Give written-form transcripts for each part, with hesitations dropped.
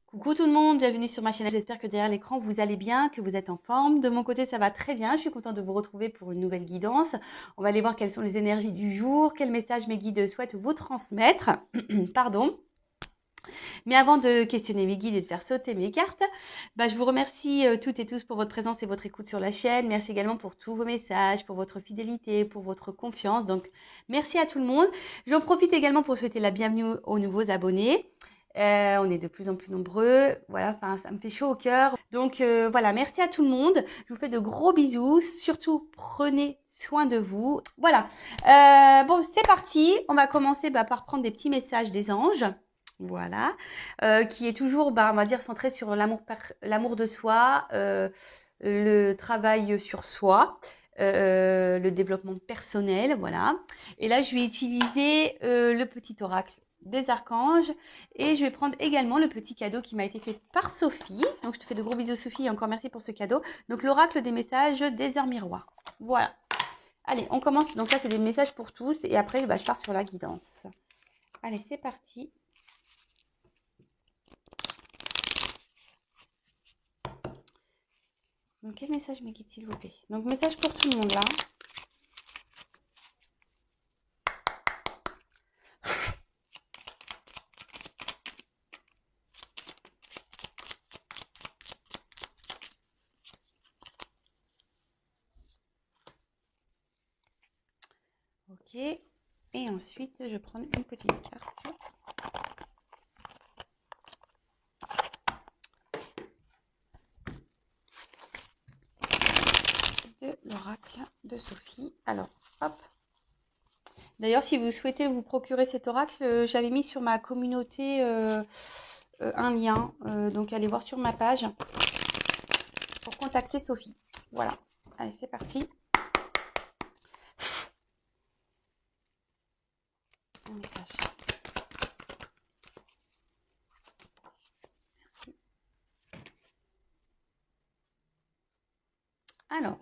Coucou tout le monde, bienvenue sur ma chaîne. J'espère que derrière l'écran vous allez bien, que vous êtes en forme. De mon côté, ça va très bien. Je suis contente de vous retrouver pour une nouvelle guidance. On va aller voir quelles sont les énergies du jour, quel message mes guides souhaitent vous transmettre. Pardon. Mais avant de questionner mes guides et de faire sauter mes cartes, je vous remercie toutes et tous pour votre présence et votre écoute sur la chaîne. Merci également pour tous vos messages, pour votre fidélité, pour votre confiance. Donc, merci à tout le monde. J'en profite également pour souhaiter la bienvenue aux nouveaux abonnés. On est de plus en plus nombreux. Voilà, enfin, ça me fait chaud au cœur. Donc, voilà, merci à tout le monde. Je vous fais de gros bisous. Surtout, prenez soin de vous. Voilà. Bon, c'est parti. On va commencer par prendre des petits messages des anges. Voilà, qui est toujours, on va dire, centré sur l'amour de soi, le travail sur soi, le développement personnel, voilà. Et là, je vais utiliser le petit oracle des archanges et je vais prendre également le petit cadeau qui m'a été fait par Sophie. Donc, je te fais de gros bisous, Sophie, et encore merci pour ce cadeau. Donc, l'oracle des messages des heures miroirs. Voilà. Allez, on commence. Donc, là, c'est des messages pour tous et après, je pars sur la guidance. Allez, c'est parti. Donc, quel message me guide, s'il vous plaît? Donc, message pour tout le monde, là. Ok. Et ensuite, je prends une petite carte. De l'oracle de Sophie. Alors, hop. D'ailleurs, si vous souhaitez vous procurer cet oracle, j'avais mis sur ma communauté un lien. Donc, allez voir sur ma page pour contacter Sophie. Voilà. Allez, c'est parti. Un message. Merci. Alors.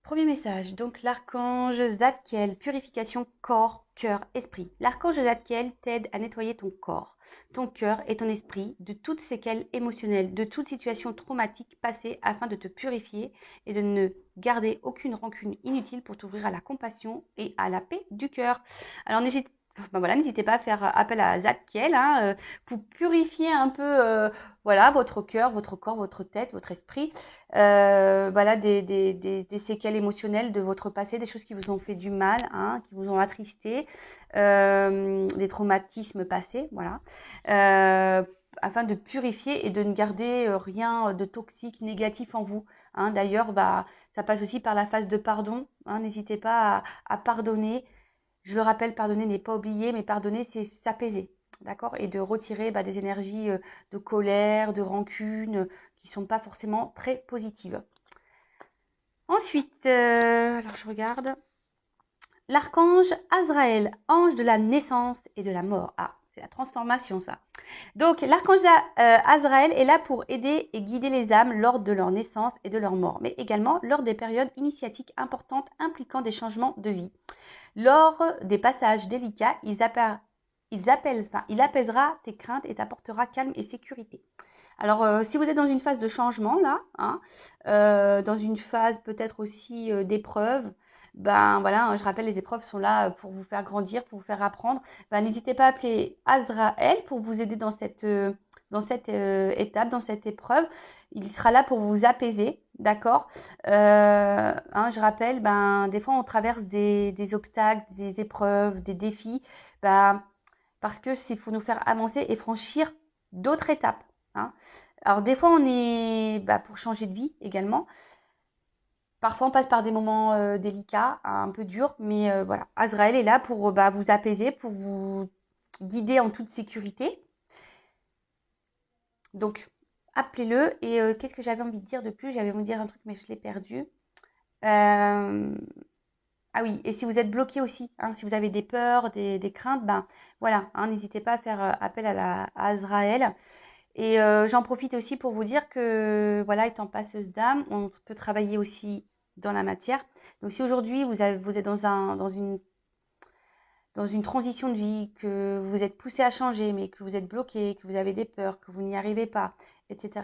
Premier message, donc l'archange Zadkiel, purification corps, cœur, esprit. L'archange Zadkiel t'aide à nettoyer ton corps, ton cœur et ton esprit de toutes séquelles émotionnelles, de toute situation traumatique passée afin de te purifier et de ne garder aucune rancune inutile pour t'ouvrir à la compassion et à la paix du cœur. Alors n'hésitez pas à faire appel à Zadkiel pour purifier un peu votre cœur, votre corps, votre tête, votre esprit. Voilà, des séquelles émotionnelles de votre passé, des choses qui vous ont fait du mal, qui vous ont attristé, des traumatismes passés, voilà, afin de purifier et de ne garder rien de toxique, négatif en vous. D'ailleurs, ça passe aussi par la phase de pardon. N'hésitez pas à pardonner. Je le rappelle, pardonner n'est pas oublier, mais pardonner, c'est s'apaiser. D'accord? Et de retirer des énergies de colère, de rancune, qui ne sont pas forcément très positives. Ensuite, alors je regarde. L'archange Azraël, ange de la naissance et de la mort. Ah, c'est la transformation, ça. Donc, l'archange Azraël est là pour aider et guider les âmes lors de leur naissance et de leur mort, mais également lors des périodes initiatiques importantes impliquant des changements de vie. Lors des passages délicats, il apaisera tes craintes et t'apportera calme et sécurité. Alors, si vous êtes dans une phase de changement, là, dans une phase peut-être aussi d'épreuve, voilà, je rappelle, les épreuves sont là pour vous faire grandir, pour vous faire apprendre. N'hésitez pas à appeler Azraël pour vous aider dans cette étape, dans cette épreuve. Il sera là pour vous apaiser, d'accord? Je rappelle, des fois, on traverse des obstacles, des épreuves, des défis, parce que c'est pour nous faire avancer et franchir d'autres étapes. Alors des fois on est pour changer de vie également. Parfois on passe par des moments délicats, un peu durs, mais voilà. Azraël est là pour vous apaiser, pour vous guider en toute sécurité. Donc appelez-le. Et qu'est-ce que j'avais envie de dire de plus? J'avais envie de dire un truc mais je l'ai perdu. Ah oui, et si vous êtes bloqué aussi, si vous avez des peurs, des craintes, voilà, n'hésitez pas à faire appel à Azraël. Et j'en profite aussi pour vous dire que, voilà, étant passeuse d'âme, on peut travailler aussi dans la matière. Donc, si aujourd'hui vous êtes dans une dans une transition de vie, que vous êtes poussé à changer, mais que vous êtes bloqué, que vous avez des peurs, que vous n'y arrivez pas, etc.,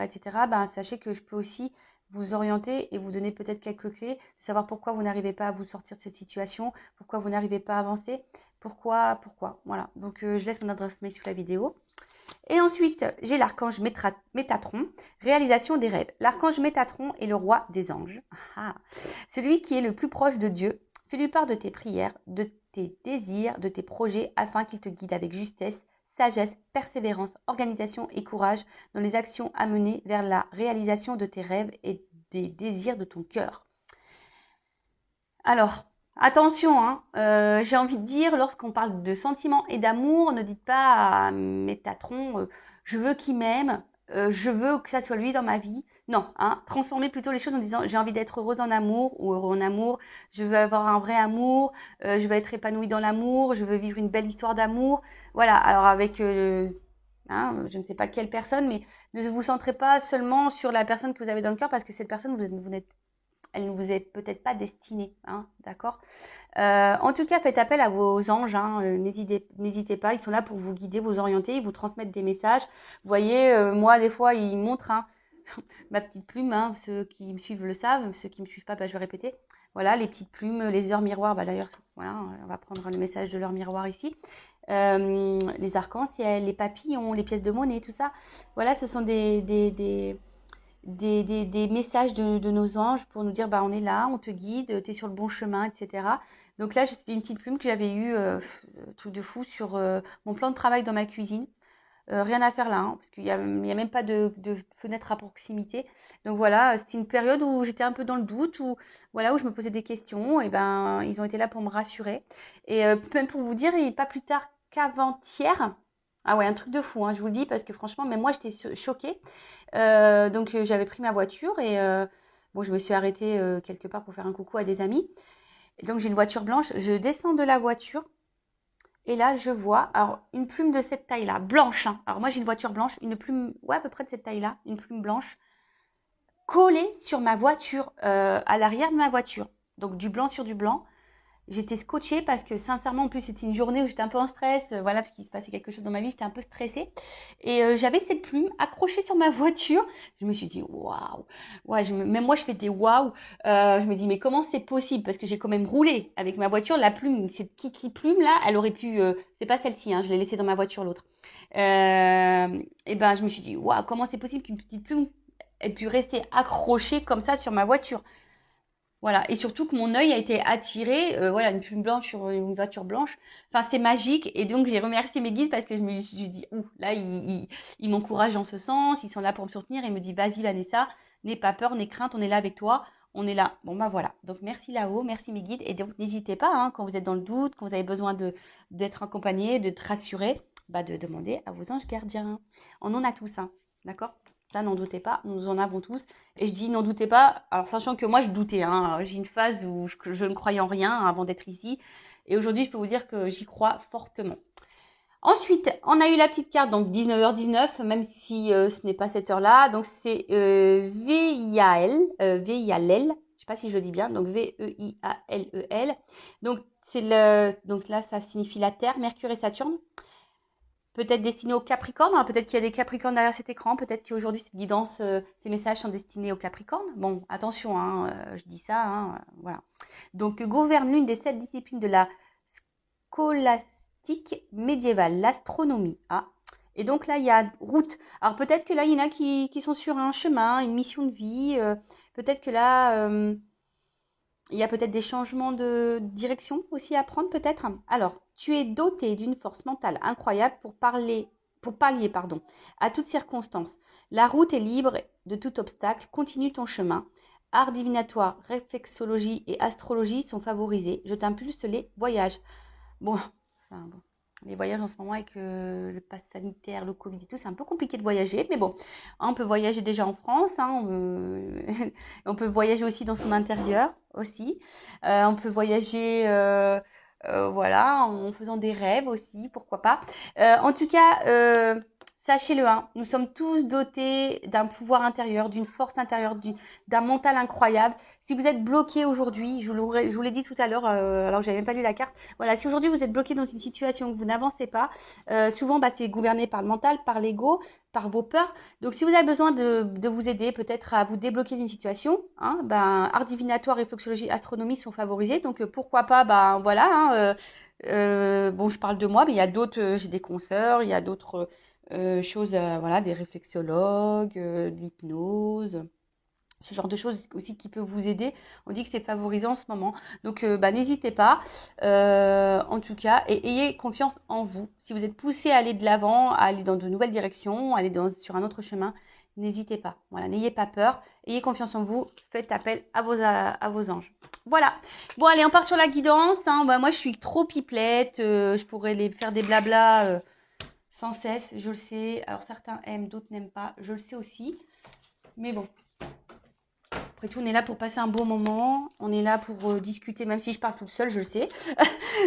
ben, sachez que je peux aussi vous orienter et vous donner peut-être quelques clés, de savoir pourquoi vous n'arrivez pas à vous sortir de cette situation, pourquoi vous n'arrivez pas à avancer, pourquoi, voilà. Donc, je laisse mon adresse mail sous la vidéo. Et ensuite, j'ai l'archange Métatron, réalisation des rêves. L'archange Métatron est le roi des anges. Celui qui est le plus proche de Dieu. Fais-lui part de tes prières, de tes désirs, de tes projets, afin qu'il te guide avec justesse, sagesse, persévérance, organisation et courage dans les actions à mener vers la réalisation de tes rêves et des désirs de ton cœur. Alors, attention, hein, j'ai envie de dire, lorsqu'on parle de sentiments et d'amour, ne dites pas à Métatron, je veux qu'il m'aime, je veux que ça soit lui dans ma vie. Non, hein, transformez plutôt les choses en disant j'ai envie d'être heureuse en amour ou heureux en amour, je veux avoir un vrai amour, je veux être épanouie dans l'amour, je veux vivre une belle histoire d'amour. Voilà, alors avec, je ne sais pas quelle personne, mais ne vous centrez pas seulement sur la personne que vous avez dans le cœur parce que cette personne, elle ne vous est peut-être pas destinée, hein, d'accord. En tout cas, faites appel à vos anges, hein, n'hésitez pas, ils sont là pour vous guider, vous orienter, vous transmettre des messages. Vous voyez, moi, des fois, ils montrent ma petite plume, hein, ceux qui me suivent le savent, ceux qui ne me suivent pas, bah, je vais répéter. Voilà, les petites plumes, les heures miroirs, bah, d'ailleurs, voilà, on va prendre le message de l'heure miroir ici. Les arcs-en-ciel, les papillons, les pièces de monnaie, tout ça. Voilà, ce sont des messages de nos anges pour nous dire bah on est là, on te guide, tu es sur le bon chemin, etc. Donc là, c'était une petite plume que j'avais eue, truc de fou, sur mon plan de travail dans ma cuisine. Rien à faire là, hein, parce qu'il n'y a même pas de fenêtre à proximité. Donc voilà, c'était une période où j'étais un peu dans le doute, où je me posais des questions, et ben ils ont été là pour me rassurer. Et même pour vous dire, et pas plus tard qu'avant-hier, ah ouais, un truc de fou, hein, je vous le dis, parce que franchement, même moi, j'étais choquée. Donc j'avais pris ma voiture et je me suis arrêtée quelque part pour faire un coucou à des amis. Et donc j'ai une voiture blanche, je descends de la voiture et là je vois alors une plume de cette taille-là, blanche, hein. Alors moi j'ai une voiture blanche, une plume, ouais, à peu près de cette taille-là, une plume blanche collée sur ma voiture, à l'arrière de ma voiture. Donc du blanc sur du blanc. J'étais scotchée parce que sincèrement, en plus, c'était une journée où j'étais un peu en stress, voilà, parce qu'il se passait quelque chose dans ma vie, j'étais un peu stressée. Et j'avais cette plume accrochée sur ma voiture. Je me suis dit, waouh! Ouais, même moi, je fais des waouh! Je me dis, mais comment c'est possible? Parce que j'ai quand même roulé avec ma voiture. La plume, cette kiki plume là, elle aurait pu. C'est pas celle-ci, hein, je l'ai laissée dans ma voiture, l'autre. Et ben, je me suis dit, waouh, comment c'est possible qu'une petite plume ait pu rester accrochée comme ça sur ma voiture? Voilà, et surtout que mon œil a été attiré, une plume blanche sur une voiture blanche. Enfin, c'est magique. Et donc, j'ai remercié mes guides parce que je me suis dit, ouh, là, ils m'encouragent en ce sens. Ils sont là pour me soutenir. Ils me disent, vas-y, Vanessa, n'aie pas peur, n'aie crainte, on est là avec toi. On est là. Bon, bah voilà. Donc, merci là-haut, merci mes guides. Et donc, n'hésitez pas, hein, quand vous êtes dans le doute, quand vous avez besoin d'être accompagné, de te rassurer, bah, de demander à vos anges gardiens. On en a tous, hein, d'accord? Ça, n'en doutez pas, nous en avons tous. Et je dis n'en doutez pas, alors sachant que moi je doutais, hein. J'ai une phase où je ne croyais en rien avant d'être ici. Et aujourd'hui, je peux vous dire que j'y crois fortement. Ensuite, on a eu la petite carte, donc 19h19, même si ce n'est pas cette heure-là. Donc c'est VIAL, VIALEL, je ne sais pas si je le dis bien, donc VEIALEL. Donc donc là, ça signifie la Terre, Mercure et Saturne. Peut-être destiné aux Capricornes, hein, peut-être qu'il y a des Capricornes derrière cet écran, peut-être qu'aujourd'hui cette guidance, ces messages sont destinés aux Capricornes. Bon, attention, hein, je dis ça, hein, voilà. Donc gouverne l'une des 7 disciplines de la scolastique médiévale, l'astronomie. Ah. Et donc là, il y a route. Alors peut-être que là, il y en a qui sont sur un chemin, une mission de vie. Peut-être que là, il y a peut-être des changements de direction aussi à prendre, peut-être. Alors, tu es doté d'une force mentale incroyable pour pallier, à toutes circonstances. La route est libre de tout obstacle. Continue ton chemin. Art divinatoire, réflexologie et astrologie sont favorisés. Je t'impulse les voyages. Bon, les voyages en ce moment avec le pass sanitaire, le Covid et tout, c'est un peu compliqué de voyager. Mais bon, on peut voyager déjà en France. Hein, on peut voyager aussi dans son intérieur aussi. On peut voyager en faisant des rêves aussi, pourquoi pas. En tout cas, Sachez-le, hein, nous sommes tous dotés d'un pouvoir intérieur, d'une force intérieure, d'un mental incroyable. Si vous êtes bloqué aujourd'hui, je vous l'ai dit tout à l'heure, alors que j'avais même pas lu la carte. Voilà, si aujourd'hui vous êtes bloqué dans une situation que vous n'avancez pas, souvent c'est gouverné par le mental, par l'ego, par vos peurs. Donc si vous avez besoin de vous aider peut-être à vous débloquer d'une situation, hein, art divinatoire, réflexologie, astronomie sont favorisés. Donc pourquoi pas, voilà. Hein, bon, je parle de moi, mais il y a d'autres, j'ai des consoeurs, il y a d'autres choses, voilà, des réflexologues, de l'hypnose, ce genre de choses aussi qui peut vous aider. On dit que c'est favorisant en ce moment. Donc, n'hésitez pas, en tout cas, et ayez confiance en vous. Si vous êtes poussé à aller de l'avant, à aller dans de nouvelles directions, à aller sur un autre chemin, n'hésitez pas. Voilà, n'ayez pas peur. Ayez confiance en vous. Faites appel à vos anges. Voilà. Bon, allez, on part sur la guidance. Hein. Moi, je suis trop pipelette. Je pourrais les faire des blabla sans cesse, je le sais. Alors certains aiment, d'autres n'aiment pas, je le sais aussi. Mais bon, après tout, on est là pour passer un bon moment. On est là pour discuter, même si je parle toute seule, je le sais.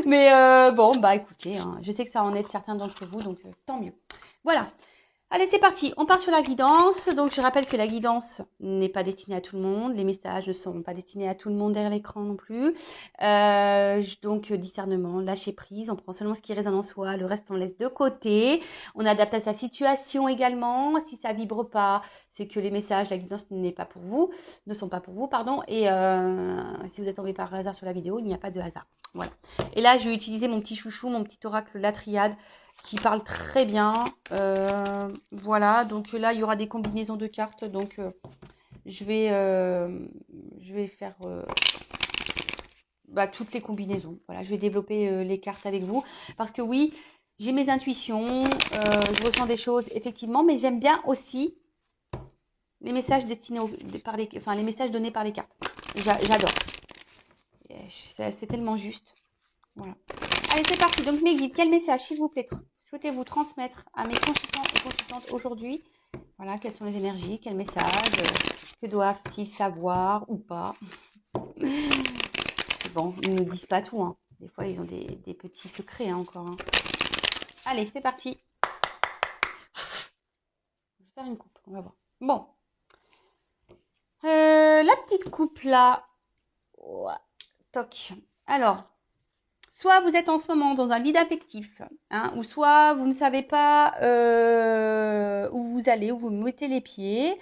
Mais bon, écoutez, hein, je sais que ça en aide certains d'entre vous, donc tant mieux. Voilà. Allez, c'est parti. On part sur la guidance. Donc, je rappelle que la guidance n'est pas destinée à tout le monde. Les messages ne sont pas destinés à tout le monde derrière l'écran non plus. Donc, discernement, lâcher prise. On prend seulement ce qui résonne en soi. Le reste, on laisse de côté. On adapte à sa situation également. Si ça vibre pas, c'est que les messages, la guidance ne sont pas pour vous, pardon. Et si vous êtes tombé par hasard sur la vidéo, il n'y a pas de hasard. Voilà. Et là, je vais utiliser mon petit chouchou, mon petit oracle, la triade, qui parle très bien. Voilà, donc là, il y aura des combinaisons de cartes. Donc, je vais faire toutes les combinaisons. Voilà, je vais développer les cartes avec vous. Parce que oui, j'ai mes intuitions, je ressens des choses, effectivement, mais j'aime bien aussi les messages les messages donnés par les cartes. J'adore. C'est tellement juste. Voilà. Allez, c'est parti. Donc, mes guides, quel message, s'il vous plaît, souhaitez-vous transmettre à mes consultants et consultantes aujourd'hui? Voilà, quelles sont les énergies, quels messages, que doivent-ils savoir ou pas? C'est bon, ils ne nous disent pas tout. Hein. Des fois, ils ont des petits secrets encore. Hein. Allez, c'est parti. Je vais faire une coupe, on va voir. Bon. La petite coupe là. Oh, toc. Alors, soit vous êtes en ce moment dans un vide affectif, hein, ou soit vous ne savez pas où vous allez, où vous mettez les pieds.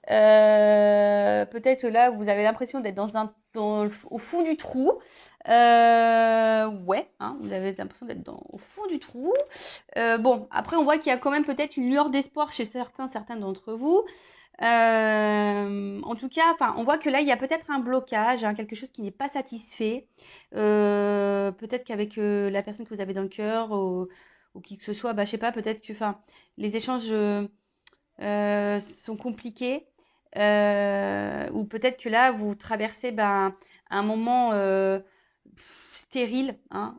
Peut-être là, vous avez l'impression d'être au fond du trou. Ouais, hein, vous avez l'impression d'être au fond du trou. Bon, après, on voit qu'il y a quand même peut-être une lueur d'espoir chez certains d'entre vous. En tout cas, on voit que là, il y a peut-être un blocage, hein, quelque chose qui n'est pas satisfait. Peut-être qu'avec la personne que vous avez dans le cœur ou qui que ce soit, je sais pas, peut-être que les échanges sont compliqués. Ou peut-être que là, vous traversez un moment stérile, hein,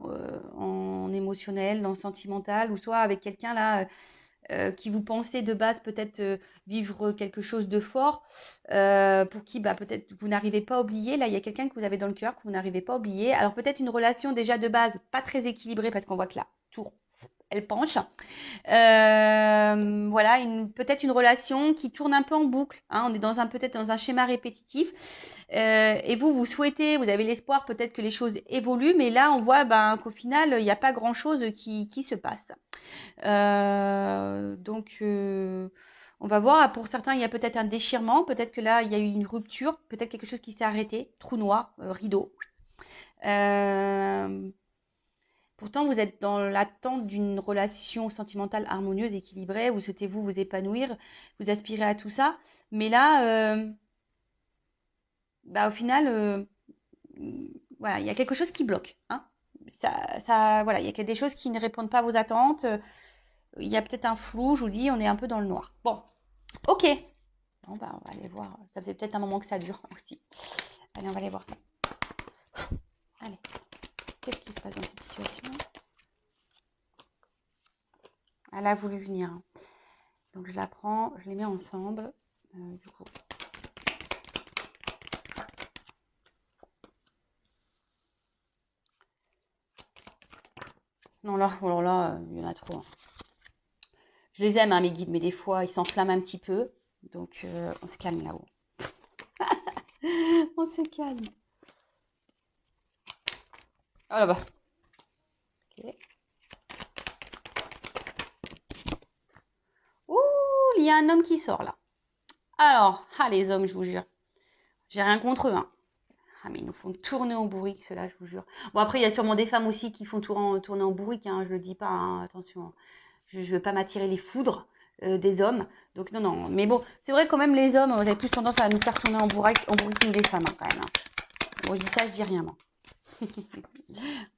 en émotionnel, en sentimental, ou soit avec quelqu'un là qui vous pensez de base peut-être vivre quelque chose de fort, pour qui peut-être vous n'arrivez pas à oublier. Là, il y a quelqu'un que vous avez dans le cœur que vous n'arrivez pas à oublier. Alors peut-être une relation déjà de base pas très équilibrée parce qu'on voit que la tour, elle penche. Voilà, peut-être une relation qui tourne un peu en boucle. Hein, on est peut-être dans un schéma répétitif. Et vous souhaitez, vous avez l'espoir peut-être que les choses évoluent, mais là, on voit qu'au final, il n'y a pas grand-chose qui se passe. Donc, on va voir. Pour certains, il y a peut-être un déchirement. Peut-être que là, il y a eu une rupture. Peut-être quelque chose qui s'est arrêté. Trou noir, rideau. Pourtant, vous êtes dans l'attente d'une relation sentimentale harmonieuse, équilibrée. Vous souhaitez vous épanouir, vous aspirez à tout ça. Mais là, au final, voilà, il y a quelque chose qui bloque. Hein. Voilà, il y a des choses qui ne répondent pas à vos attentes. Il y a peut-être un flou, je vous dis, on est un peu dans le noir. Bon, ok. Bon, on va aller voir. Ça faisait peut-être un moment que ça dure aussi. Allez, on va aller voir ça. Allez, qu'est-ce qui se passe dans cette situation? Elle a voulu venir. Donc, je la prends, je les mets ensemble. Du coup. Non, là, il y en a trop. Hein. Je les aime, hein, mes guides, mais des fois, ils s'enflamment un petit peu. Donc, on se calme là-haut. On se calme. Oh là-bas. Ok. Ouh, il y a un homme qui sort là. Alors, les hommes, je vous jure. J'ai rien contre eux, hein. Ah, mais ils nous font tourner en bourrique, ceux-là, je vous jure. Bon, après, il y a sûrement des femmes aussi qui font tourner en bourrique, hein, je le dis pas, hein, attention. Je ne veux pas m'attirer les foudres des hommes. Donc, non, non. Mais bon, c'est vrai, quand même, les hommes, vous avez plus tendance à nous faire tourner en bourrique que les femmes, hein, quand même. Hein. Bon, je dis ça, je dis rien, moi.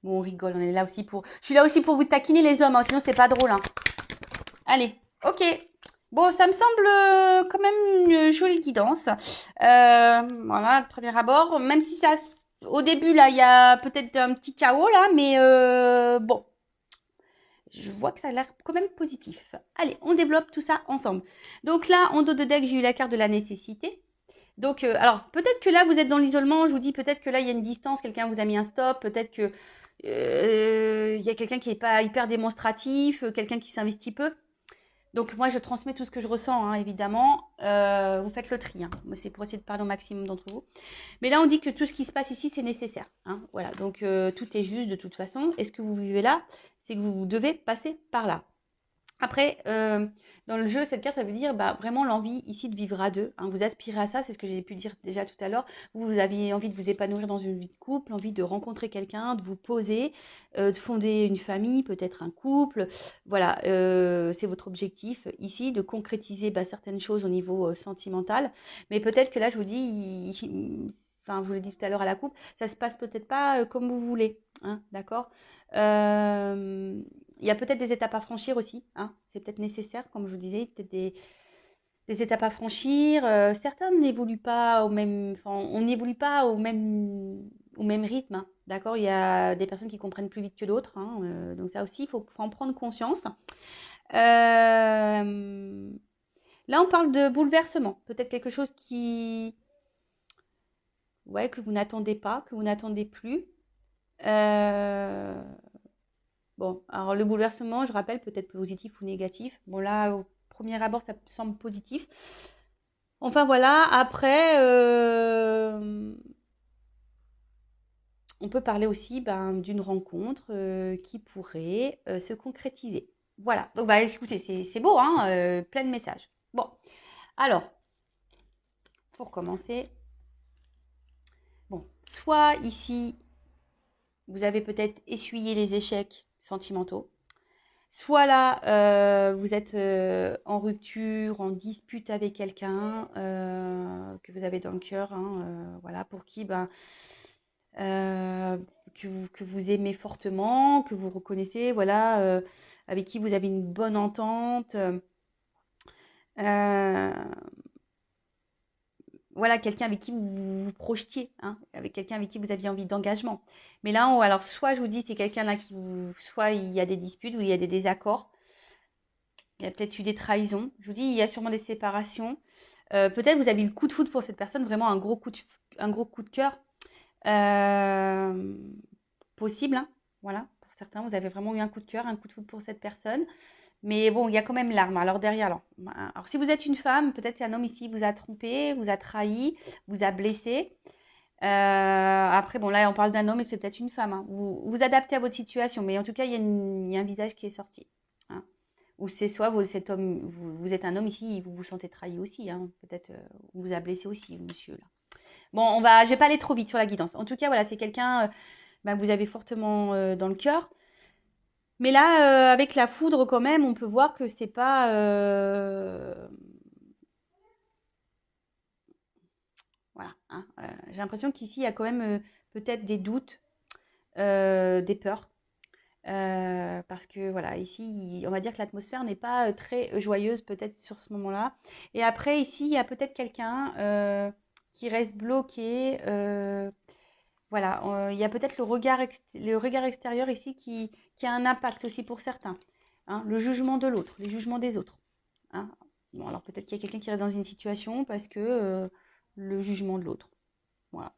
Bon, on rigole, on est là aussi pour... Je suis là aussi pour vous taquiner, les hommes, hein, sinon, c'est pas drôle. Hein. Allez, ok. Bon, ça me semble quand même une jolie guidance. Voilà, le premier abord. Même si ça, au début, là, il y a peut-être un petit chaos, là, mais bon. Je vois que ça a l'air quand même positif. Allez, on développe tout ça ensemble. Donc là, en dos de deck, j'ai eu la carte de la nécessité. Donc, alors, peut-être que là, vous êtes dans l'isolement. Je vous dis, peut-être que là, il y a une distance. Quelqu'un vous a mis un stop. Peut-être que il y a quelqu'un qui n'est pas hyper démonstratif. Quelqu'un qui s'investit peu. Donc moi, je transmets tout ce que je ressens, hein, évidemment. Vous faites le tri. Hein. C'est pour essayer de parler au maximum d'entre vous. Mais là, on dit que tout ce qui se passe ici, c'est nécessaire. Hein. Voilà, donc tout est juste de toute façon. Et ce que vous vivez là, c'est que vous devez passer par là. Après, dans le jeu, cette carte, ça veut dire vraiment l'envie ici de vivre à deux. Hein. Vous aspirez à ça, c'est ce que j'ai pu dire déjà tout à l'heure. Vous aviez envie de vous épanouir dans une vie de couple, envie de rencontrer quelqu'un, de vous poser, de fonder une famille, peut-être un couple. Voilà, c'est votre objectif ici, de concrétiser certaines choses au niveau sentimental. Mais peut-être que là, je vous dis, enfin, je vous l'ai dit tout à l'heure à la coupe, ça se passe peut-être pas comme vous voulez. Hein, d'accord il y a peut-être des étapes à franchir aussi, hein. C'est peut-être nécessaire, comme je vous disais, peut-être des étapes à franchir. Certains n'évoluent pas au même, enfin, on n'évolue pas au même rythme, hein. D'accord? Il y a des personnes qui comprennent plus vite que d'autres, hein, donc ça aussi, faut en prendre conscience. Là, on parle de bouleversement, peut-être quelque chose ouais, que vous n'attendez pas, que vous n'attendez plus. Bon, alors le bouleversement, je rappelle, peut-être positif ou négatif. Bon, là, au premier abord, ça semble positif. Enfin, voilà. Après, on peut parler aussi d'une rencontre qui pourrait se concrétiser. Voilà. Donc, écoutez, c'est beau, hein, plein de messages. Bon, alors, pour commencer, bon, soit ici, vous avez peut-être essuyé les échecs sentimentaux. Soit là, vous êtes en rupture, en dispute avec quelqu'un que vous avez dans le cœur, hein, voilà, pour qui que vous aimez fortement, que vous reconnaissez, voilà, avec qui vous avez une bonne entente. Voilà, quelqu'un avec qui vous vous projetiez, hein, avec quelqu'un avec qui vous aviez envie d'engagement. Mais là, alors soit je vous dis, c'est quelqu'un là soit il y a des disputes ou il y a des désaccords. Il y a peut-être eu des trahisons. Je vous dis, il y a sûrement des séparations. Peut-être vous avez eu le coup de foudre pour cette personne, vraiment un gros coup de cœur. Possible, hein. Voilà, pour certains, vous avez vraiment eu un coup de cœur, un coup de foudre pour cette personne. Mais bon, il y a quand même l'arme. Alors derrière, alors si vous êtes une femme, peut-être qu'un homme ici vous a trompé, vous a trahi, vous a blessé. Après, bon, là, on parle d'un homme et c'est peut-être une femme. Hein. Vous adaptez à votre situation, mais en tout cas, il y a un visage qui est sorti. Hein. Ou c'est soit cet homme, vous êtes un homme ici, vous vous sentez trahi aussi. Hein. Peut-être on vous a blessé aussi, monsieur. Là. Bon, je vais pas aller trop vite sur la guidance. En tout cas, voilà, c'est quelqu'un que vous avez fortement dans le cœur. Mais là, avec la foudre, quand même, on peut voir que c'est pas. Voilà. Hein, j'ai l'impression qu'ici, il y a quand même peut-être des doutes, des peurs. Parce que voilà, ici, on va dire que l'atmosphère n'est pas très joyeuse peut-être sur ce moment-là. Et après, ici, il y a peut-être quelqu'un qui reste bloqué. Voilà, il y a peut-être le regard extérieur ici qui a un impact aussi pour certains. Hein, le jugement de l'autre, les jugements des autres. Hein. Bon, alors peut-être qu'il y a quelqu'un qui reste dans une situation parce que le jugement de l'autre. Voilà.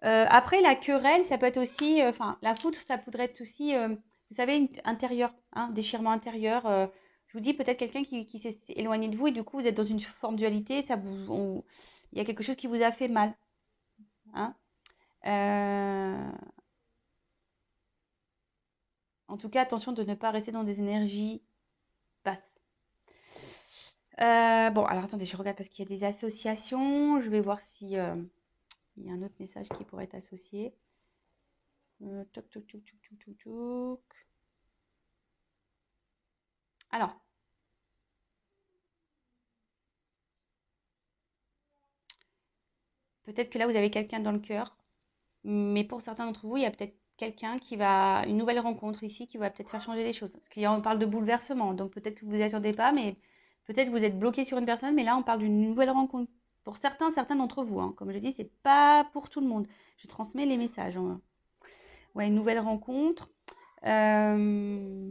Après, la querelle, ça peut être aussi, enfin, la foudre, ça pourrait être aussi, vous savez, intérieur, hein, déchirement intérieur. vous dis peut-être quelqu'un qui s'est éloigné de vous et du coup vous êtes dans une forme de dualité, il y a quelque chose qui vous a fait mal. Hein. Euh, En tout cas, attention de ne pas rester dans des énergies basses. Bon, alors attendez, je regarde parce qu'il y a des associations. Je vais voir si il y a un autre message qui pourrait être associé. Toc, toc, toc, toc, toc, toc, toc. Alors, peut-être que là, vous avez quelqu'un dans le cœur, mais pour certains d'entre vous, il y a peut-être quelqu'un une nouvelle rencontre ici qui va peut-être faire changer les choses. Parce qu'on parle de bouleversement, donc peut-être que vous n'y attendez pas, mais peut-être que vous êtes bloqué sur une personne, mais là, on parle d'une nouvelle rencontre. Pour certains d'entre vous, hein. Comme je dis, c'est pas pour tout le monde. Je transmets les messages, hein. Ouais, une nouvelle rencontre. Euh,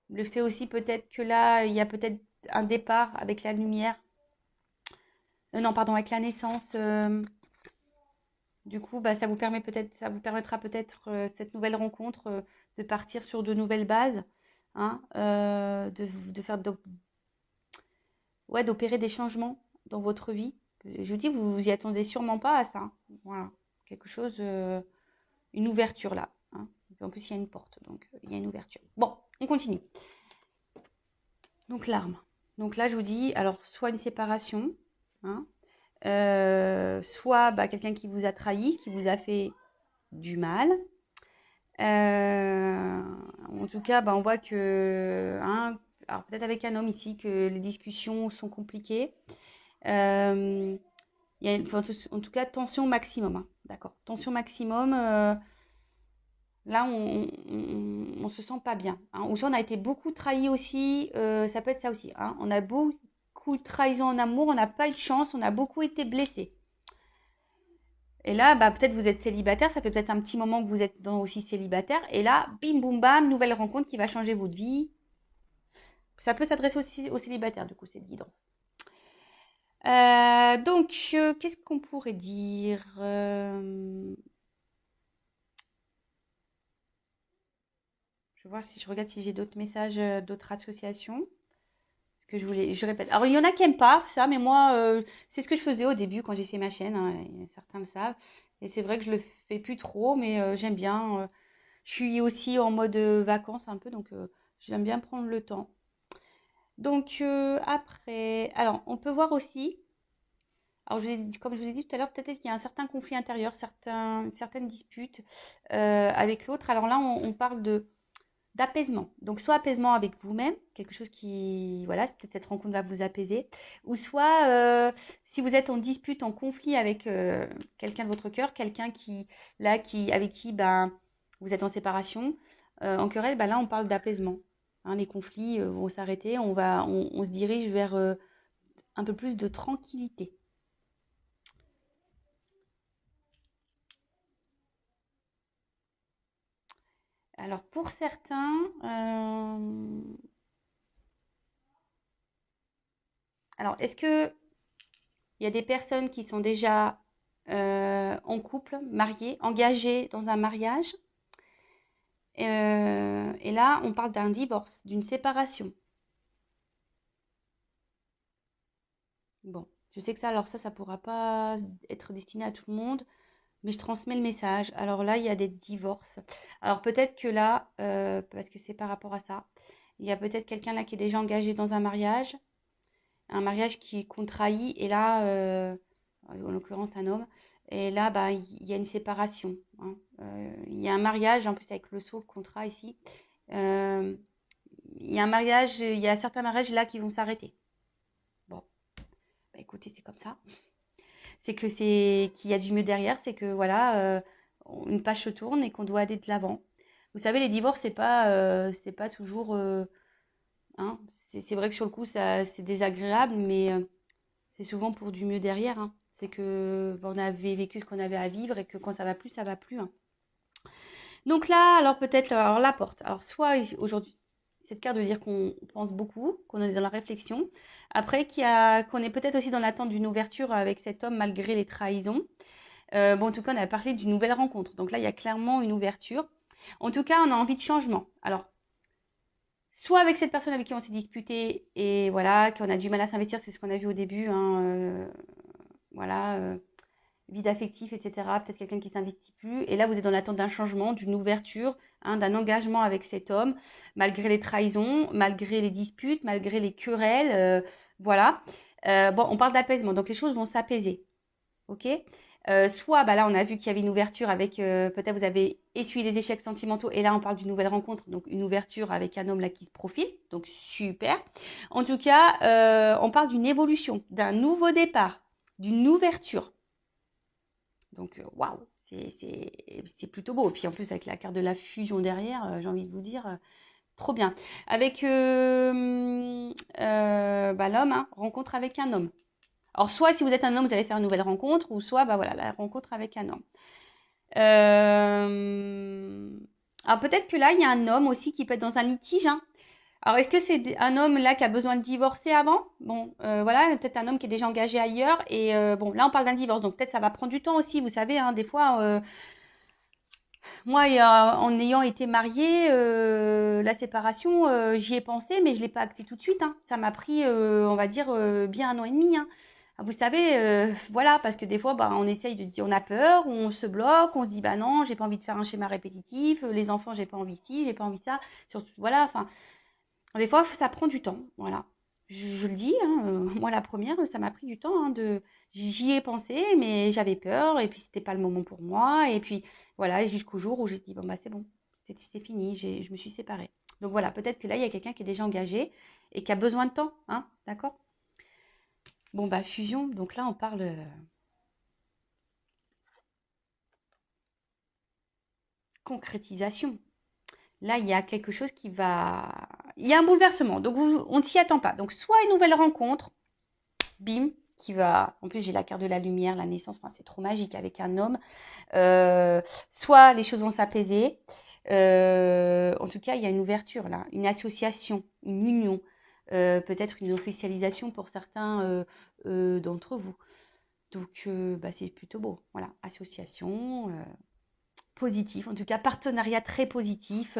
Le fait aussi peut-être que là, il y a peut-être un départ avec la lumière. Non, pardon, avec la naissance. Du coup, bah, ça vous permettra peut-être cette nouvelle rencontre de partir sur de nouvelles bases, hein, de faire ouais, d'opérer des changements dans votre vie. Je vous dis, vous vous y attendez sûrement pas à ça, hein. Voilà, quelque chose, une ouverture là, hein. Et puis en plus, il y a une porte, donc il y a une ouverture. Bon, on continue. Donc l'arme. Donc là, je vous dis, alors soit une séparation, hein, soit bah, quelqu'un qui vous a trahi, qui vous a fait du mal. En tout cas, bah, on voit que, hein, alors peut-être avec un homme ici, que les discussions sont compliquées. Il y a enfin, en tout cas, tension maximum, hein, d'accord. Tension maximum. Là, on se sent pas bien, hein. Ou soit on a été beaucoup trahi aussi. Ça peut être ça aussi, hein. On a beaucoup de trahison en amour. On n'a pas eu de chance. On a beaucoup été blessé. Et là, bah, peut-être vous êtes célibataire, ça fait peut-être un petit moment que vous êtes aussi célibataire. Et là, bim, boum, bam, nouvelle rencontre qui va changer votre vie. Ça peut s'adresser aussi aux célibataires, du coup, cette guidance. Qu'est-ce qu'on pourrait dire Je vais voir si je regarde si j'ai d'autres messages, d'autres associations. Ce que je répète. Alors, il y en a qui n'aiment pas ça, mais moi, c'est ce que je faisais au début quand j'ai fait ma chaîne, hein, et certains le savent. Et c'est vrai que je le fais plus trop, mais j'aime bien. Je suis aussi en mode vacances un peu, donc j'aime bien prendre le temps. Après, alors on peut voir aussi, alors comme je vous ai dit tout à l'heure, peut-être qu'il y a un certain conflit intérieur, certaines disputes avec l'autre. Alors là, on parle d'apaisement. Donc soit apaisement avec vous-même, quelque chose qui, voilà, peut-être cette rencontre va vous apaiser, ou soit si vous êtes en dispute, en conflit avec quelqu'un de votre cœur, quelqu'un avec qui ben, vous êtes en séparation, en querelle, ben là on parle d'apaisement. Hein, les conflits vont s'arrêter, on se dirige vers un peu plus de tranquillité. Alors pour certains, alors est-ce que il y a des personnes qui sont déjà en couple, mariées, engagées dans un mariage. Et là, on parle d'un divorce, d'une séparation. Bon, je sais que ça pourra pas être destiné à tout le monde, mais je transmets le message. Alors là, il y a des divorces. Alors peut-être que là, parce que c'est par rapport à ça, il y a peut-être quelqu'un là qui est déjà engagé dans un mariage qui est contrait, et là, en l'occurrence un homme, et là, bah, il y a une séparation, hein. Il y a un mariage, en plus avec le sceau, le contrat ici. Euh, il y a un mariage, il y a certains mariages là qui vont s'arrêter. Bon, bah, écoutez, c'est comme ça. C'est que qu'il y a du mieux derrière, c'est que voilà, une page se tourne et qu'on doit aller de l'avant. Vous savez, les divorces, c'est pas toujours, hein, c'est vrai que sur le coup, ça, c'est désagréable, mais c'est souvent pour du mieux derrière, hein. C'est que on avait vécu ce qu'on avait à vivre et que quand ça va plus, hein. Donc là, alors peut-être, alors la porte. Alors soit aujourd'hui, cette carte veut dire qu'on pense beaucoup, qu'on est dans la réflexion. Après, qu'on est peut-être aussi dans l'attente d'une ouverture avec cet homme malgré les trahisons. Bon, en tout cas, on a parlé d'une nouvelle rencontre. Donc là, il y a clairement une ouverture. En tout cas, on a envie de changement. Alors, soit avec cette personne avec qui on s'est disputé et voilà, qu'on a du mal à s'investir, c'est ce qu'on a vu au début, hein, voilà, vide affectif, etc. Peut-être quelqu'un qui s'investit plus. Et là, vous êtes dans l'attente d'un changement, d'une ouverture, hein, d'un engagement avec cet homme, malgré les trahisons, malgré les disputes, malgré les querelles, voilà. Bon, on parle d'apaisement, donc les choses vont s'apaiser, ok. Soit, bah là, on a vu qu'il y avait une ouverture avec, peut-être vous avez essuyé les échecs sentimentaux, et là, on parle d'une nouvelle rencontre, donc une ouverture avec un homme là qui se profile, donc super. En tout cas, on parle d'une évolution, d'un nouveau départ, d'une ouverture. Donc, waouh, c'est plutôt beau. Et puis en plus, avec la carte de la fusion derrière, j'ai envie de vous dire, trop bien. Avec bah, l'homme, hein, rencontre avec un homme. Alors, soit si vous êtes un homme, vous allez faire une nouvelle rencontre, ou soit, bah voilà, la rencontre avec un homme. Alors, peut-être que là, il y a un homme aussi qui peut être dans un litige, hein. Alors, est-ce que c'est un homme là qui a besoin de divorcer avant? Bon, voilà, peut-être un homme qui est déjà engagé ailleurs. Et bon, là, on parle d'un divorce, donc peut-être ça va prendre du temps aussi. Vous savez, hein, des fois, moi, en ayant été mariée, la séparation, j'y ai pensé, mais je ne l'ai pas acté tout de suite, hein. Ça m'a pris, on va dire, bien 1 an et demi, hein. Vous savez, voilà, parce que des fois, bah, on essaye de dire, on a peur, on se bloque, on se dit, bah non, j'ai pas envie de faire un schéma répétitif, les enfants, j'ai pas envie ci, j'ai pas envie ça, surtout, voilà, enfin, des fois, ça prend du temps, voilà. Je le dis, hein, moi la première, ça m'a pris du temps, hein, j'y ai pensé, mais j'avais peur, et puis c'était pas le moment pour moi, et puis voilà, jusqu'au jour où j'ai dit, bon bah c'est bon, c'est fini, je me suis séparée. Donc voilà, peut-être que là, il y a quelqu'un qui est déjà engagé et qui a besoin de temps, hein, d'accord? Bon bah fusion, donc là on parle concrétisation. Là, il y a quelque chose qui va... Il y a un bouleversement, donc on ne s'y attend pas. Donc soit une nouvelle rencontre, bim, qui va. En plus, j'ai la carte de la lumière, la naissance, enfin, c'est trop magique avec un homme. Euh, Soit les choses vont s'apaiser. En tout cas, il y a une ouverture là, une association, une union, peut-être une officialisation pour certains d'entre vous. Donc, bah, c'est plutôt beau. Voilà, association, positif, en tout cas, partenariat très positif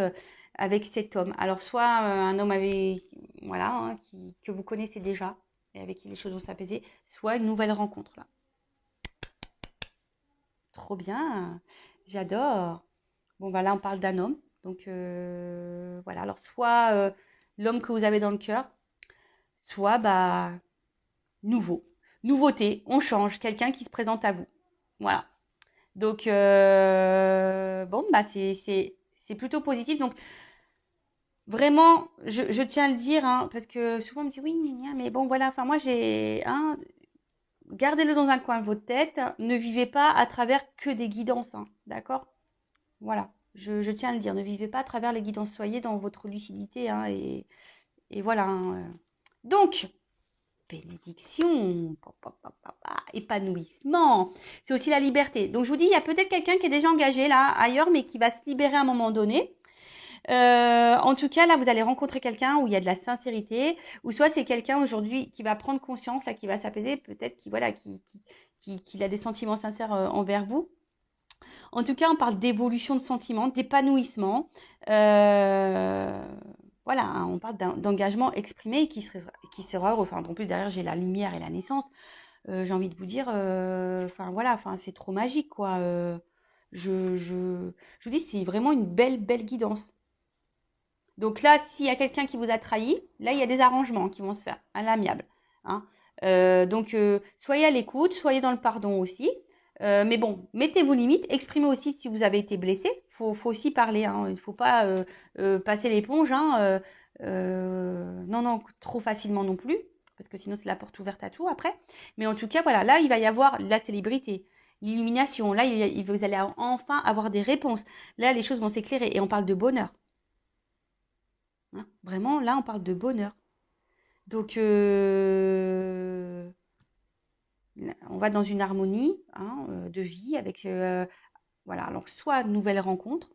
avec cet homme. Alors, soit un homme avec, voilà, hein, que vous connaissez déjà et avec qui les choses vont s'apaiser, soit une nouvelle rencontre là. Trop bien, j'adore. Bon, bah là, on parle d'un homme. Donc, voilà. Alors, soit l'homme que vous avez dans le cœur, soit, bah, nouveau. Nouveauté, on change, quelqu'un qui se présente à vous. Voilà. Donc, bon, bah, c'est plutôt positif. Donc, vraiment, je tiens à le dire, hein, parce que souvent on me dit oui, mais bon, voilà. Enfin, moi, j'ai, hein, gardez-le dans un coin de votre tête. Ne vivez pas à travers que des guidances, hein, d'accord? Voilà, je tiens à le dire, ne vivez pas à travers les guidances, soyez dans votre lucidité, hein, et voilà, hein. Donc, bénédiction, épanouissement, c'est aussi la liberté. Donc, je vous dis, il y a peut-être quelqu'un qui est déjà engagé là, ailleurs, mais qui va se libérer à un moment donné. En tout cas, là, vous allez rencontrer quelqu'un où il y a de la sincérité, ou soit c'est quelqu'un aujourd'hui qui va prendre conscience, là, qui va s'apaiser, peut-être qui, voilà, qui a des sentiments sincères envers vous. En tout cas, on parle d'évolution de sentiments, d'épanouissement. Euh, voilà, hein, on parle d'engagement exprimé qui sera heureux. Enfin, en plus, derrière, j'ai la lumière et la naissance. J'ai envie de vous dire, enfin voilà, enfin, c'est trop magique, quoi. Je vous dis, c'est vraiment une belle, belle guidance. Donc là, s'il y a quelqu'un qui vous a trahi, là, il y a des arrangements qui vont se faire à l'amiable, hein. Donc, soyez à l'écoute, soyez dans le pardon aussi. Mais bon, mettez vos limites, exprimez aussi si vous avez été blessé. Faut aussi parler, hein. Il ne faut pas passer l'éponge, hein. Non, non, trop facilement non plus, parce que sinon c'est la porte ouverte à tout après. Mais en tout cas, voilà, là, il va y avoir la célébrité, l'illumination. Là, vous allez enfin avoir des réponses. Là, les choses vont s'éclairer et on parle de bonheur, hein. Vraiment, là, on parle de bonheur. Donc, on va dans une harmonie, hein, de vie avec, voilà, alors soit nouvelle rencontre,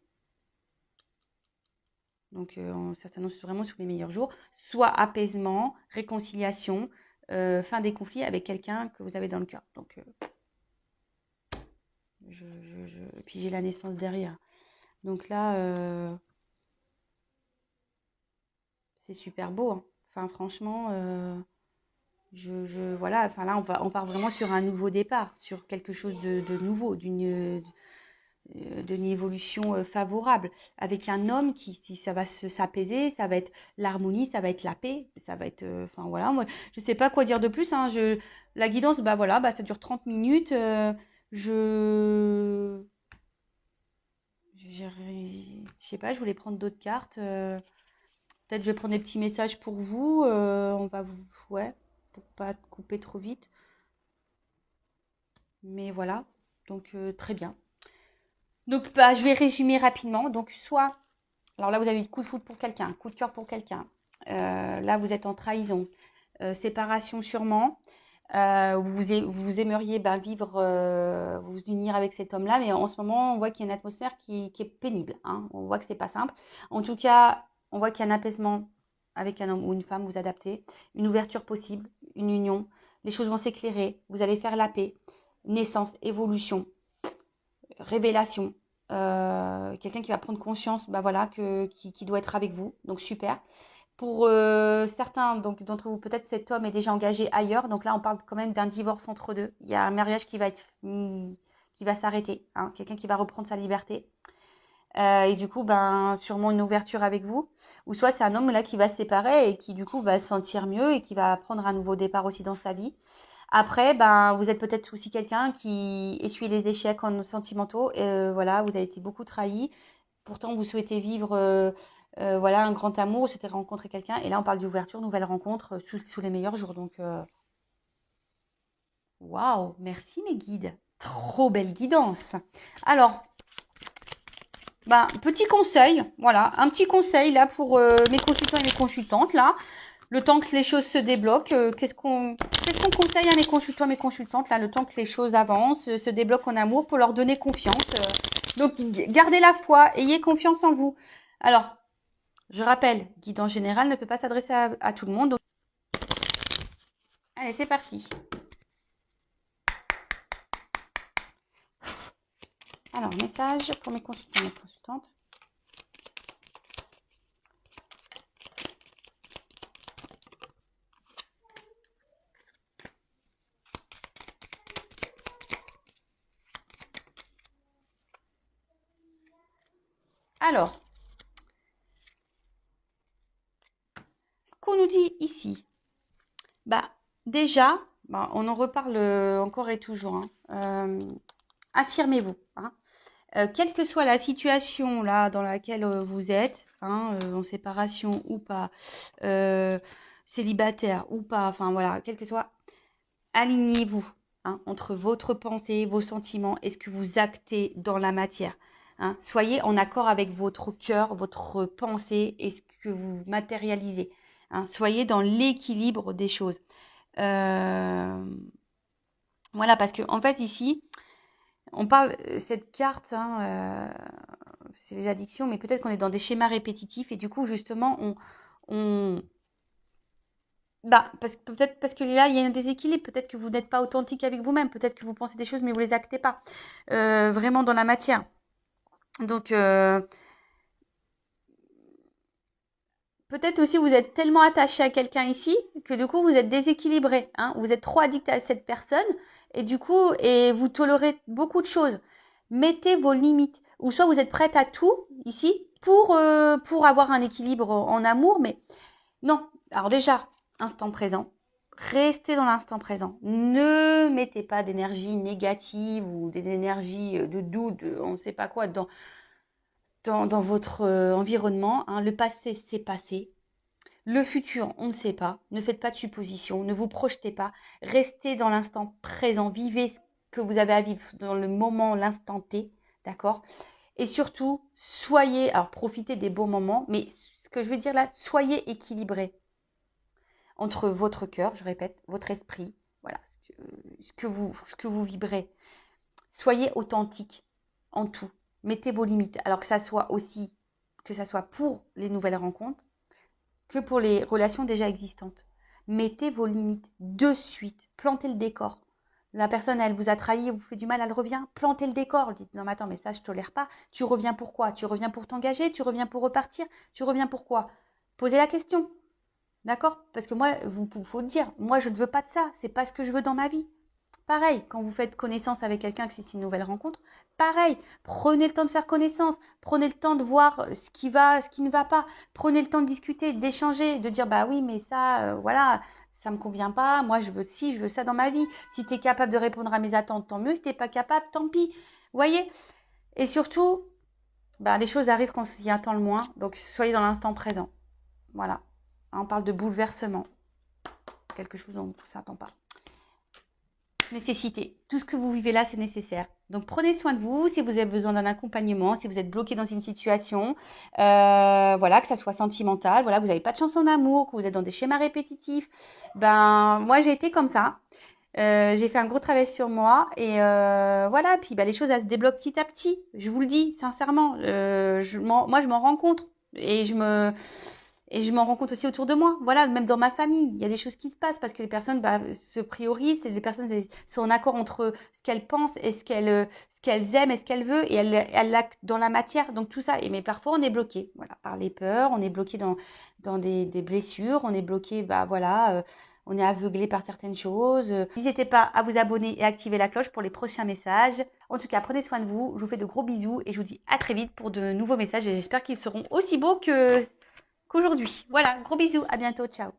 donc ça s'annonce vraiment sur les meilleurs jours, soit apaisement, réconciliation, fin des conflits avec quelqu'un que vous avez dans le cœur. Donc, et puis j'ai la naissance derrière. Donc là, c'est super beau, hein. Enfin, franchement, voilà, enfin là, on part vraiment sur un nouveau départ, sur quelque chose de nouveau, d'une évolution favorable, avec un homme qui, si ça va s'apaiser, ça va être l'harmonie, ça va être la paix, ça va être, enfin voilà, moi, je sais pas quoi dire de plus, hein, la guidance, bah voilà, bah ça dure 30 minutes, je, je sais pas, je voulais prendre d'autres cartes, peut-être je vais prendre des petits messages pour vous, on va vous, ouais, pour pas couper trop vite, mais voilà, donc très bien. Donc bah, je vais résumer rapidement, donc soit alors là, vous avez eu coup de foudre pour quelqu'un, coup de cœur pour quelqu'un. Là, vous êtes en trahison, séparation sûrement. Vous aimeriez ben, vivre, vous unir avec cet homme-là, mais en ce moment, on voit qu'il y a une atmosphère qui est pénible, hein. On voit que c'est pas simple. En tout cas, on voit qu'il y a un apaisement avec un homme ou une femme, vous adaptez, une ouverture possible, une union. Les choses vont s'éclairer, vous allez faire la paix, naissance, évolution, révélation, quelqu'un qui va prendre conscience, bah voilà, qui doit être avec vous. Donc super. Pour certains donc d'entre vous, peut-être cet homme est déjà engagé ailleurs. Donc là, on parle quand même d'un divorce entre deux. Il y a un mariage qui va être mis, qui va s'arrêter, hein, quelqu'un qui va reprendre sa liberté. Et du coup, ben sûrement une ouverture avec vous. Ou soit c'est un homme là qui va se séparer et qui du coup va se sentir mieux et qui va prendre un nouveau départ aussi dans sa vie. Après, ben, vous êtes peut-être aussi quelqu'un qui essuie les échecs en sentimentaux. Et, voilà, vous avez été beaucoup trahi. Pourtant, vous souhaitez vivre voilà, un grand amour, vous souhaitez rencontrer quelqu'un. Et là, on parle d'ouverture, nouvelle rencontre sous les meilleurs jours. Donc, waouh, merci mes guides. Trop belle guidance. Alors, ben, petit conseil, voilà, un petit conseil là pour mes consultants et mes consultantes là. Le temps que les choses se débloquent, qu'est-ce qu'on conseille à mes consultants, mes consultantes, là, le temps que les choses avancent, se débloquent en amour pour leur donner confiance. Donc, gardez la foi, ayez confiance en vous. Alors, je rappelle, guide en général ne peut pas s'adresser à tout le monde. Donc, allez, c'est parti. Alors, message pour mes consultants, mes consultantes. Alors, ce qu'on nous dit ici, bah, déjà, bah, on en reparle encore et toujours, hein. Affirmez-vous, hein. Quelle que soit la situation là dans laquelle vous êtes, hein, en séparation ou pas, euh, célibataire ou pas, enfin voilà, quel que soit, alignez-vous, hein, entre votre pensée, vos sentiments et ce que vous actez dans la matière, hein. Soyez en accord avec votre cœur, votre pensée et ce que vous matérialisez, hein. Soyez dans l'équilibre des choses. Euh, voilà, parce que en fait ici, on parle, cette carte, hein, c'est les addictions, mais peut-être qu'on est dans des schémas répétitifs et du coup, justement, on bah, peut-être parce que là, il y a un déséquilibre. Peut-être que vous n'êtes pas authentique avec vous-même. Peut-être que vous pensez des choses, mais vous les actez pas vraiment dans la matière. Donc, peut-être aussi vous êtes tellement attaché à quelqu'un ici que du coup, vous êtes déséquilibré, hein. Vous êtes trop addict à cette personne et du coup, et vous tolérez beaucoup de choses. Mettez vos limites. Ou soit vous êtes prête à tout ici pour avoir un équilibre en amour, mais non. Alors déjà, instant présent. Restez dans l'instant présent. Ne mettez pas d'énergie négative ou des énergies de doute, on ne sait pas quoi, dans votre environnement, hein. Le passé, c'est passé. Le futur, on ne sait pas. Ne faites pas de suppositions. Ne vous projetez pas. Restez dans l'instant présent. Vivez ce que vous avez à vivre dans le moment, l'instant T. D'accord? Et surtout, alors profitez des bons moments, mais ce que je veux dire là, soyez équilibrés entre votre cœur, je répète, votre esprit, voilà, ce que vous vibrez. Soyez authentique en tout. Mettez vos limites. Alors que ça soit pour les nouvelles rencontres, que pour les relations déjà existantes. Mettez vos limites de suite. Plantez le décor. La personne, elle vous a trahi, elle vous fait du mal, elle revient, plantez le décor. Dites, non mais attends, mais ça, je tolère pas. Tu reviens pour quoi? Tu reviens pour t'engager? Tu reviens pour repartir? Tu reviens pour quoi? Posez la question. D'accord? Parce que moi, faut le dire, moi, je ne veux pas de ça. C'est pas ce que je veux dans ma vie. Pareil, quand vous faites connaissance avec quelqu'un, que c'est une nouvelle rencontre, pareil, prenez le temps de faire connaissance, prenez le temps de voir ce qui va, ce qui ne va pas, prenez le temps de discuter, d'échanger, de dire bah oui, mais ça, voilà, ça me convient pas, moi je veux ci, je veux ça dans ma vie. Si tu es capable de répondre à mes attentes, tant mieux, si tu n'es pas capable, tant pis. Vous voyez? Et surtout, bah, les choses arrivent quand on s'y attend le moins, donc soyez dans l'instant présent. Voilà. On parle de bouleversement, quelque chose dont on ne s'attend pas. Nécessité. Tout ce que vous vivez là, c'est nécessaire. Donc prenez soin de vous si vous avez besoin d'un accompagnement, si vous êtes bloqué dans une situation, voilà, que ça soit sentimental, voilà, vous n'avez pas de chance en amour, que vous êtes dans des schémas répétitifs. Ben moi j'ai été comme ça. J'ai fait un gros travail sur moi et voilà. Puis ben, les choses elles se débloquent petit à petit. Je vous le dis sincèrement. Moi je m'en rends compte et je m'en rends compte aussi autour de moi. Voilà, même dans ma famille, il y a des choses qui se passent parce que les personnes se priorisent, et les personnes sont en accord entre ce qu'elles pensent et ce qu'elles aiment et ce qu'elles veulent et elles l'actent dans la matière. Donc tout ça. Mais parfois on est bloqué, voilà, par les peurs, on est bloqué dans des blessures, on est bloqué, voilà. On est aveuglé par certaines choses. N'hésitez pas à vous abonner et activer la cloche pour les prochains messages. En tout cas, prenez soin de vous. Je vous fais de gros bisous et je vous dis à très vite pour de nouveaux messages. Et j'espère qu'ils seront aussi beaux qu'aujourd'hui. Voilà, gros bisous, à bientôt, ciao.